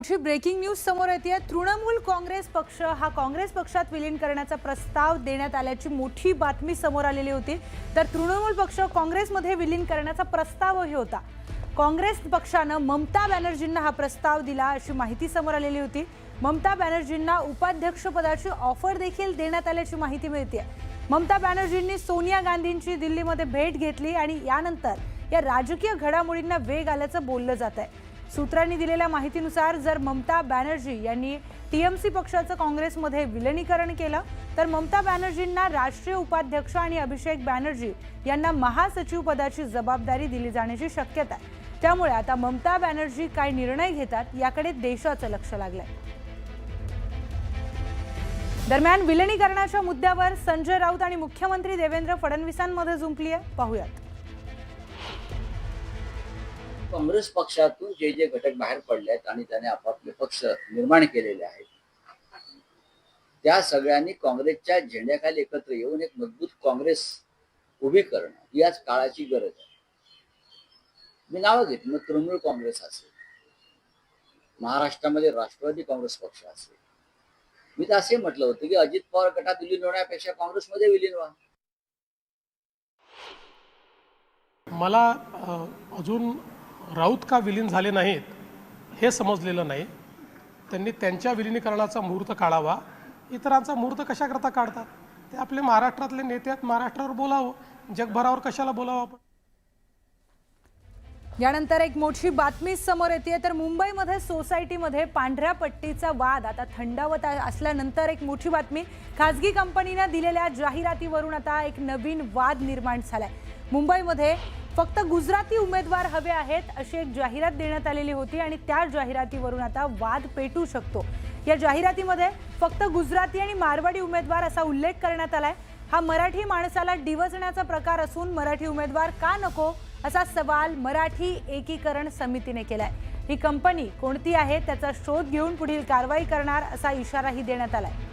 मोठी breaking news समोर येते। तृणमूल काँग्रेस पक्ष हा काँग्रेस पक्षात विलीन करण्याचा प्रस्ताव देण्यात आल्याची मोठी बातमी समोर आलेली होती। तर तृणमूल पक्ष काँग्रेसमध्ये विलीन करण्याचा प्रस्तावही होता। काँग्रेस पक्षाने ममता बॅनर्जींना हा प्रस्ताव दिला अशी माहिती समोर आलेली होती। ममता बॅनर्जींना उपाध्यक्षपदाची ऑफर देखील देण्यात आल्याची माहिती मिळते। ममता बॅनर्जींनी सोनिया गांधींची दिल्लीमध्ये भेट घेतली आणि यानंतर या राजकीय घडामोडींना वेग आल्याचं बोललं जात आहे। सूत्रांनी दिलेल्या माहितीनुसार जर ममता बॅनर्जी यांनी टीएमसी पक्षाचं काँग्रेसमध्ये विलीनीकरण केलं तर ममता बॅनर्जींना राष्ट्रीय उपाध्यक्ष आणि अभिषेक बॅनर्जी यांना महासचिव पदाची जबाबदारी दिली जाण्याची शक्यता आहे। त्यामुळे आता ममता बॅनर्जी काय निर्णय घेतात याकडे देशाचं लक्ष लागलंय। दरम्यान विलीनीकरणाच्या मुद्द्यावर संजय राऊत आणि मुख्यमंत्री देवेंद्र फडणवीसांमध्ये जुंपली आहे। पाहूयात। काँग्रेस पक्षातून जे जे घटक बाहेर पडले आहेत आणि त्याने आपापले पक्ष निर्माण केलेले आहेत त्या सगळ्यांनी काँग्रेसच्या झेंड्याखाली एकत्र येऊन एक मजबूत काँग्रेस उभी करणं ही आज काळाची गरज आहे। मी नावं घेतली, मग तृणमूल काँग्रेस असेल, महाराष्ट्रामध्ये राष्ट्रवादी काँग्रेस पक्ष असेल, मी तर असे म्हटलं होतं की अजित पवार गटात विलीन होण्यापेक्षा काँग्रेसमध्ये विलीन व्हा। मला अजून राऊत का विलीन झाले नाहीत हे समजलेलं नाही। त्यांनी त्यांच्या विलीनीकरणाचा मुहूर्त काढावा, इतरांचा मुहूर्त कशाकरता काढतात? ते आपले महाराष्ट्रातले नेते आहेत, महाराष्ट्रावर बोलावं, जगभरावर कशाला बोलावं आपण? यानंतर एक मोठी बातमी समोर येते। तर मुंबईमध्ये सोसायटीमध्ये पांढऱ्या पट्टीचा वाद आता थंडावत असल्यानंतर एक मोठी बातमी, खासगी कंपनीने दिलेल्या जाहिरातीवरून आता एक नवीन वाद निर्माण झालाय। मुंबईमध्ये फक्त गुजराती उमेदवार हवे आहेत अशी एक जाहिरात देण्यात आलेली होती आणि त्या जाहिरातीवरून आता वाद पेटू शकतो। या जाहिरातीमध्ये फक्त गुजराती आणि मारवाडी उमेदवार असा उल्लेख करण्यात आलाय। हा मराठी माणसाला डिवचण्याचा प्रकार असून मराठी उमेदवार का नको असा सवाल मराठी एकीकरण समितीने केलाय। ही कंपनी कोणती आहे त्याचा शोध घेऊन पुढील कारवाई करणार असा इशाराही देण्यात आलाय।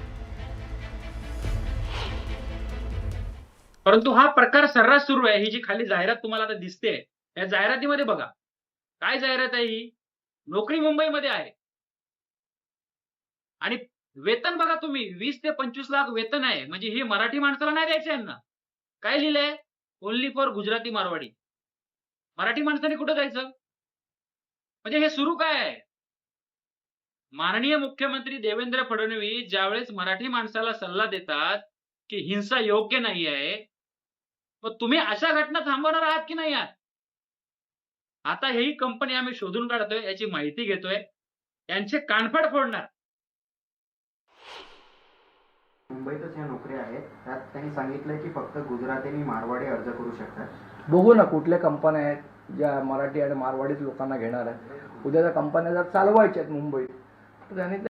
परंतु हा प्रकार सर्रास सुरू आहे। ही जी खाली जाहिरात तुम्हाला आता दिसते, या जाहिरातीमध्ये बघा काय जाहिरात आहे ही। नोकरी मुंबईमध्ये आहे आणि वेतन बघा तुम्ही 20 ते 25 लाख वेतन आहे। म्हणजे हे मराठी माणसाला नाही द्यायचं यांना। काय लिहिलंय? Only for Gujarati Marwari. मराठी माणसाने कुठं जायचं? म्हणजे हे सुरू काय आहे? माननीय मुख्यमंत्री देवेंद्र फडणवीस ज्यावेळेस मराठी माणसाला सल्ला देतात की हिंसा योग्य नाही आहे, मग तुम्ही अशा घटना थांबवणार आहात की नाही आहात? आता ही कंपनी आम्ही शोधून काढतोय, याची माहिती घेतोय, यांचे कानफड फोडणार। मुंबईतच ह्या नोकऱ्या आहेत, त्यात त्यांनी सांगितलंय की फक्त गुजराती आणि मारवाडी अर्ज करू शकतात। बघू ना कुठल्या कंपन्या आहेत ज्या मराठी आणि मारवाडीच लोकांना घेणार आहेत। उद्या त्या कंपन्या जर चालवायच्या आहेत मुंबईत तर त्यांनी